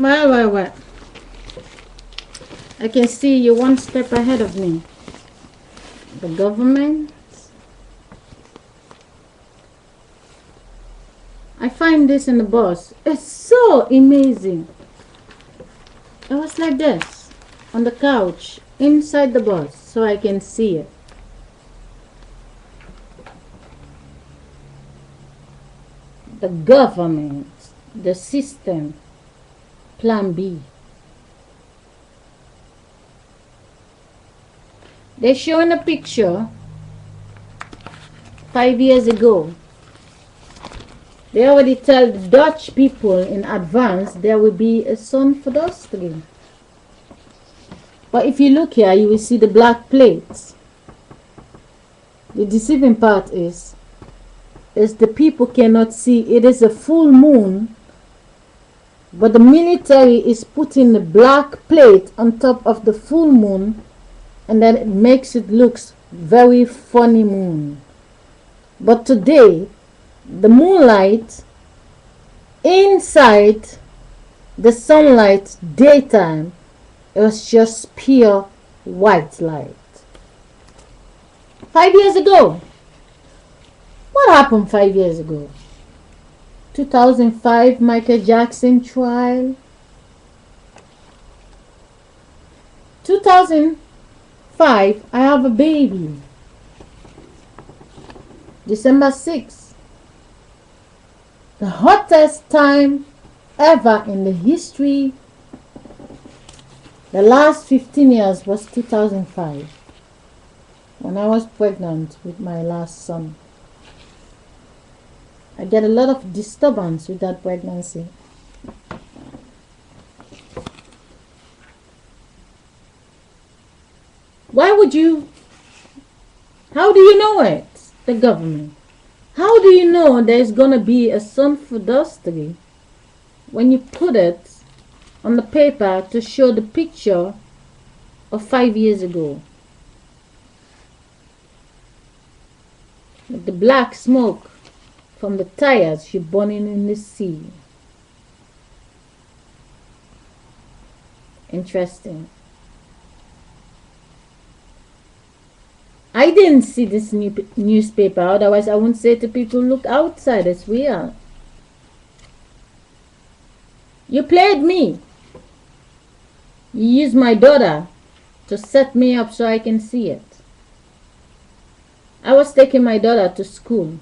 Well. I can see you one step ahead of me. The government. I find this in the bus. It's so amazing. It was like this on the couch inside the bus so I can see it. The government, the system, plan B. They're showing a picture 5 years ago. They already tell the Dutch people in advance there will be a sun for those three. But if you look here, you will see the black plates. The deceiving part is the people cannot see. It is a full moon, but the military is putting the black plate on top of the full moon, and then it makes it look very funny moon. But today, the moonlight inside the sunlight daytime, it was just pure white light. 5 years ago. What happened 5 years ago? 2005 Michael Jackson trial. 2005 I have a baby. December 6th. The hottest time ever in the history. The last 15 years was 2005, when I was pregnant with my last son. I get a lot of disturbance with that pregnancy. Why would you? How do you know it? The government. How do you know there's gonna be a sun for those three when you put it on the paper to show the picture of 5 years ago? With the black smoke from the tires she burning in the sea. Interesting. I didn't see this newspaper, otherwise I wouldn't say to people, look outside, it's real. You played me. You used my daughter to set me up so I can see it. I was taking my daughter to school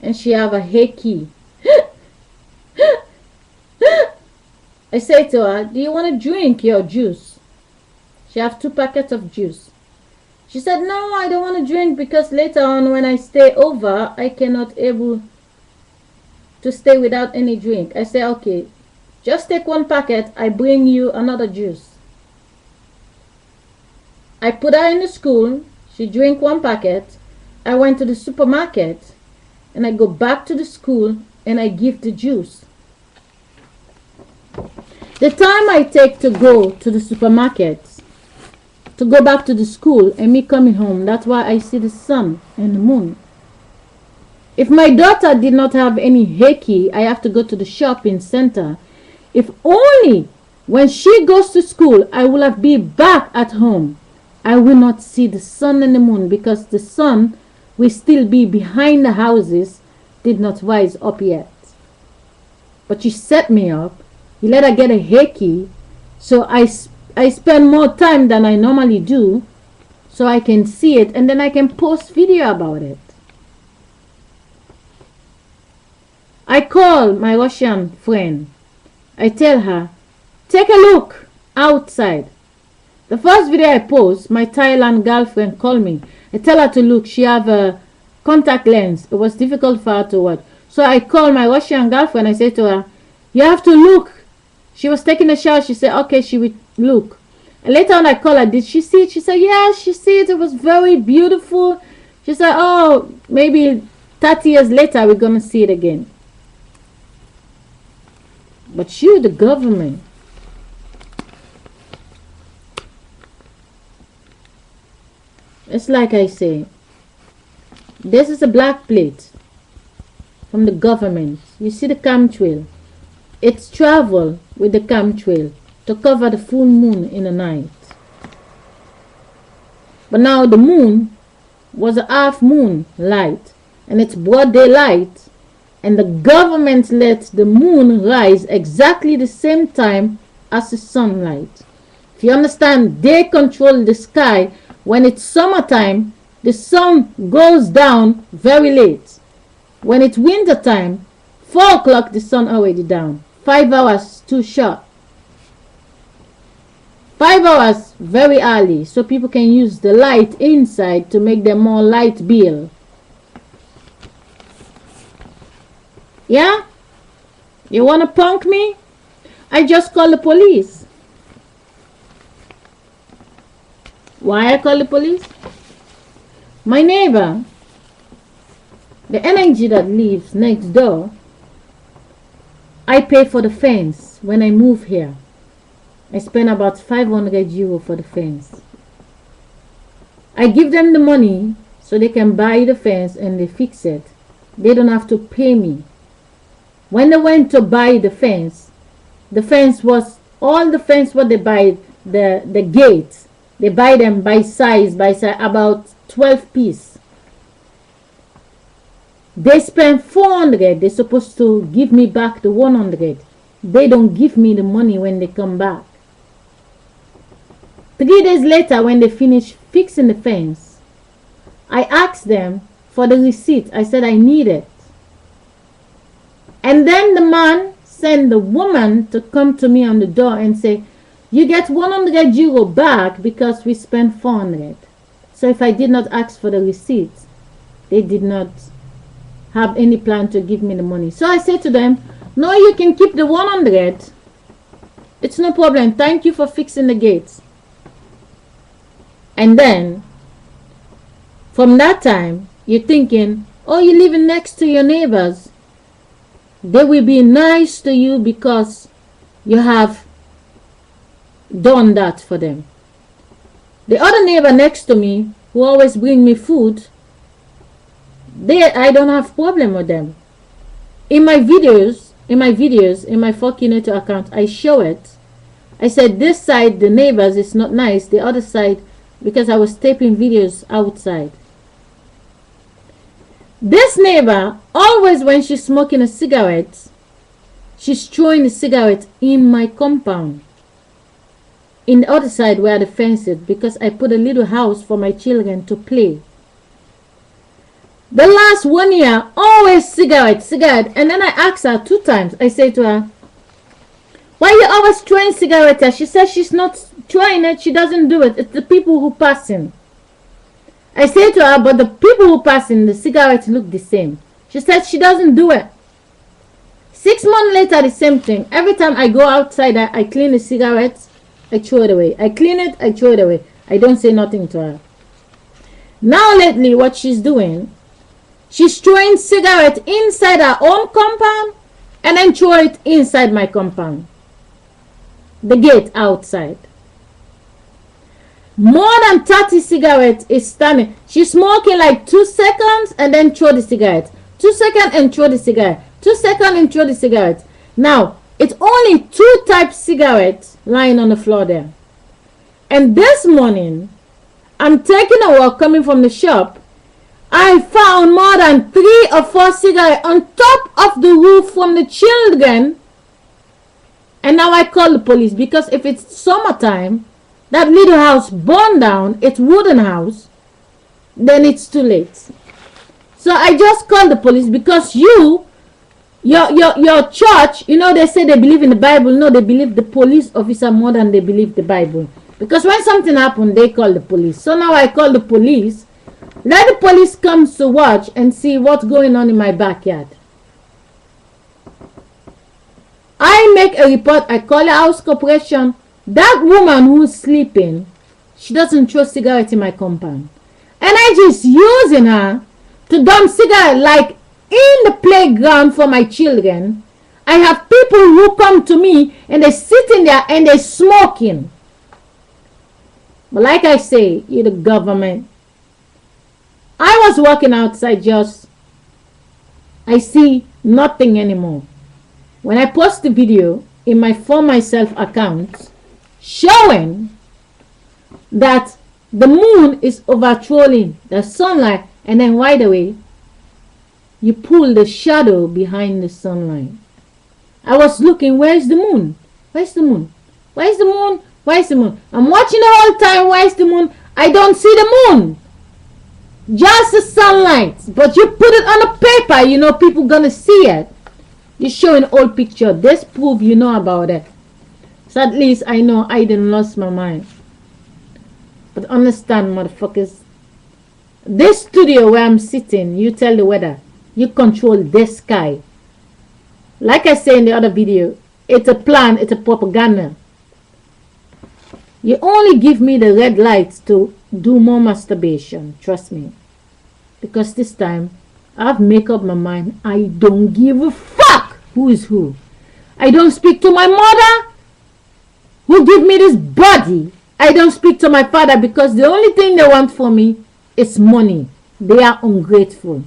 and she have a hickey. I say to her, do you want to drink your juice? She have 2 packets of juice. She said, no, I don't want to drink because later on when I stay over, I cannot able to stay without any drink. I say, okay, just take 1 packet. I bring you another juice. I put her in the school. She drank 1 packet. I went to the supermarket and I go back to the school and I give the juice. The time I take to go to the supermarket, to go back to the school and me coming home, that's why I see the sun and the moon. If my daughter did not have any hickey, I have to go to the shopping center. If only when she goes to school, I will have been back at home. I will not see the sun and the moon because the sun will still be behind the houses, did not rise up yet. But you set me up. You let her get a hickey, so I spend more time than I normally do so I can see it and then I can post video about it. I call my Russian friend. I tell her, take a look outside. The first video I post, my Thailand girlfriend called me. I tell her to look. She have a contact lens. It was difficult for her to watch. So I call my Russian girlfriend. I say to her, you have to look. She was taking a shower. She said, okay, she will look. And later on I call her, did she see it? She said, yes, she see it. It was very beautiful. She said, oh, maybe 30 years later we're going to see it again. But you, the government, it's like I say, this is a black plate from the government. You see the chemtrail. It's travel with the chemtrail to cover the full moon in the night. But now the moon was a half moon light, and it's broad daylight, and the government let the moon rise exactly the same time as the sunlight. If you understand, they control the sky. When it's summertime, the sun goes down very late. When it's winter time, 4 o'clock, the sun already down. 5 hours too short. 5 hours very early, so people can use the light inside to make them more light bill. Yeah? You wanna punk me? I just call the police. Why I call the police? My neighbor, the energy that lives next door, I pay for the fence when I move here. I spend about 500 euro for the fence. I give them the money so they can buy the fence and they fix it. They don't have to pay me. When they went to buy the fence was, all the fence what they buy, the gates, they buy them by size, about 12 pieces. They spend 400. They're supposed to give me back the 100. They don't give me the money when they come back. 3 days later, when they finish fixing the fence, I asked them for the receipt. I said I need it. And then the man sent the woman to come to me on the door and say, you get 100 euro back because we spent 400. So if I did not ask for the receipt, they did not have any plan to give me the money. So I said to them, no, you can keep the 100. It's no problem. Thank you for fixing the gates. And then, from that time, you're thinking, oh, you're living next to your neighbors. They will be nice to you because you have done that for them. The other neighbor next to me, who always bring me food, I don't have problem with them. In my videos, in my Fortunator account, I show it. I said this side, the neighbors, is not nice. The other side, because I was taping videos outside. This neighbor, always when she's smoking a cigarette, she's throwing the cigarette in my compound. In the other side where the fence is, because I put a little house for my children to play. The last 1 year, always cigarette. And then I asked her 2 times. I say to her, why you always throwing cigarette? She says she's not throwing it. She doesn't do it. It's the people who passing. I say to her, but the people who passing, the cigarettes look the same. She said she doesn't do it. 6 months later, the same thing. Every time I go outside, I clean the cigarettes, I throw it away. I clean it, I throw it away. I don't say nothing to her. Now lately, what she's doing, she's throwing cigarette inside her own compound and then throw it inside my compound. The gate outside. More than 30 cigarettes is standing. She's smoking like 2 seconds and then throw the cigarette. 2 seconds and throw the cigarette. 2 seconds and throw the cigarette. Now, it's only 2 types cigarettes lying on the floor there. And this morning, I'm taking a walk coming from the shop. I found more than 3 or 4 cigarettes on top of the roof from the children. And now I call the police because if it's summertime, that little house burned down, it's wooden house, then it's too late. So I just called the police because your church, you know, they say they believe in the Bible. No, they believe the police officer more than they believe the Bible. Because when something happened, they call the police. So now I call the police. Let the police come to watch and see what's going on in my backyard. I make a report. I call the house corporation. That woman who's sleeping, she doesn't throw cigarettes in my compound. And I just using her to dump cigarette like in the playground for my children. I have people who come to me and they sit in there and they smoking. But like I say, you're the government. I was walking outside I see nothing anymore. when I post the video in my For Myself account showing that the moon is overthrowing the sunlight, and then right away you pull the shadow behind the sunlight. I was looking, where's the moon? Where's the moon? Where's the moon? Where's the moon? I'm watching the whole time, where's the moon? I don't see the moon. Just the sunlight. But you put it on a paper, you know people gonna see it. You show an old picture. This proof you know about it. So at least I know I didn't lost my mind. But understand, motherfuckers. This studio where I'm sitting, you tell the weather. You control this sky. Like I said in the other video, it's a plan, it's a propaganda. You only give me the red lights to do more masturbation. Trust me. Because this time, I've made up my mind. I don't give a fuck who is who. I don't speak to my mother who give me this body. I don't speak to my father because the only thing they want from me is money. They are ungrateful.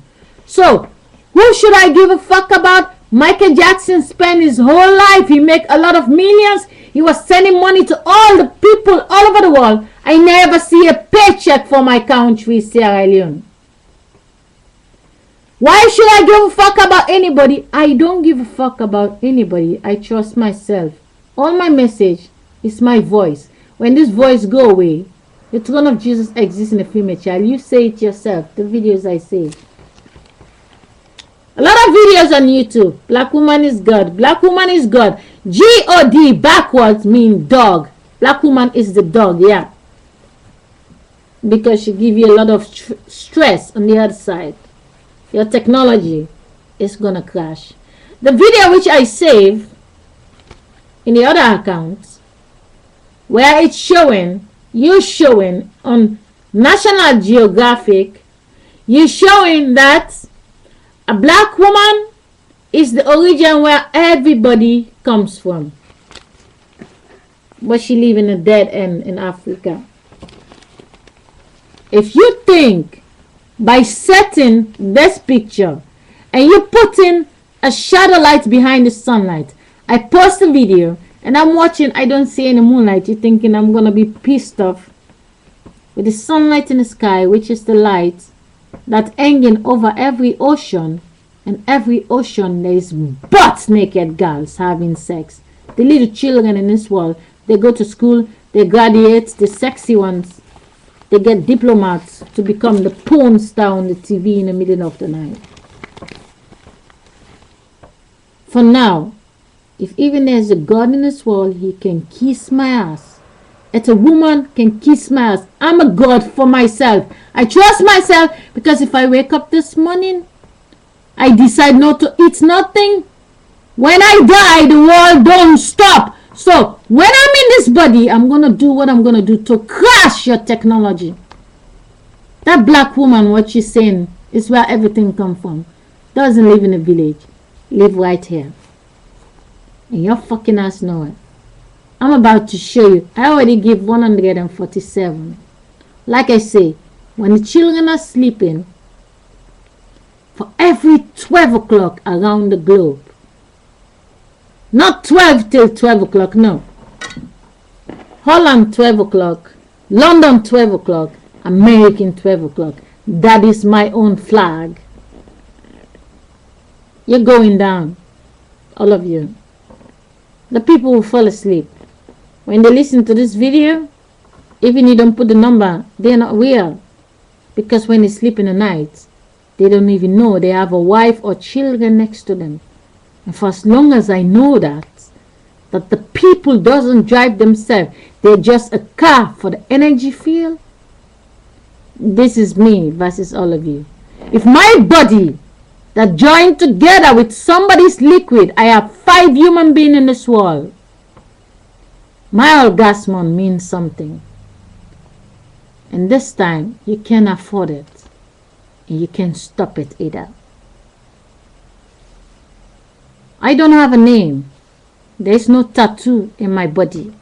So, who should I give a fuck about? Michael Jackson spent his whole life. He make a lot of millions. He was sending money to all the people all over the world. I never see a paycheck for my country, Sierra Leone. Why should I give a fuck about anybody? I don't give a fuck about anybody. I trust myself. All my message is my voice. When this voice go away, the throne of Jesus exists in the female child. You say it yourself. The videos I say. A lot of videos on YouTube. Black woman is God. Black woman is God. G-O-D backwards mean dog. Black woman is the dog, yeah. Because she give you a lot of stress on the other side. Your technology is gonna crash. The video which I save in the other account, where it's showing, you showing on National Geographic, you showing that a black woman is the origin where everybody comes from. But she live in a dead end in Africa. If you think by setting this picture and you put in a shadow light behind the sunlight, I post a video and I'm watching, I don't see any moonlight, you're thinking I'm gonna be pissed off with the sunlight in the sky, which is the light that hanging over every ocean, and every ocean there is butt naked girls having sex. The little children in this world, they go to school, they graduate, the sexy ones, they get diplomats to become the porn star on the TV in the middle of the night. For now, if even there's a God in this world, he can kiss my ass. If a woman can kiss my ass, I'm a God for myself. I trust myself because if I wake up this morning, I decide not to eat nothing, when I die, the world don't stop. So when I'm in this body, I'm going to do what I'm going to do to crash your technology. That black woman, what she's saying, is where everything comes from. Doesn't live in a village. Live right here. And your fucking ass know it. I'm about to show you. I already give 147. Like I say, when the children are sleeping, for every 12 o'clock around the globe, not 12 till 12 o'clock, no. Holland 12 o'clock, London 12 o'clock, American 12 o'clock. That is my own flag. You're going down, all of you. The people who fall asleep, when they listen to this video, even you don't put the number, they're not real. Because when they sleep in the night, they don't even know they have a wife or children next to them. And for as long as I know that the people doesn't drive themselves, they're just a car for the energy field. This is me versus all of you. If my body that joined together with somebody's liquid, I have 5 human beings in this world, my orgasm means something. And this time, you can't afford it. And you can't stop it either. I don't have a name. There's no tattoo in my body.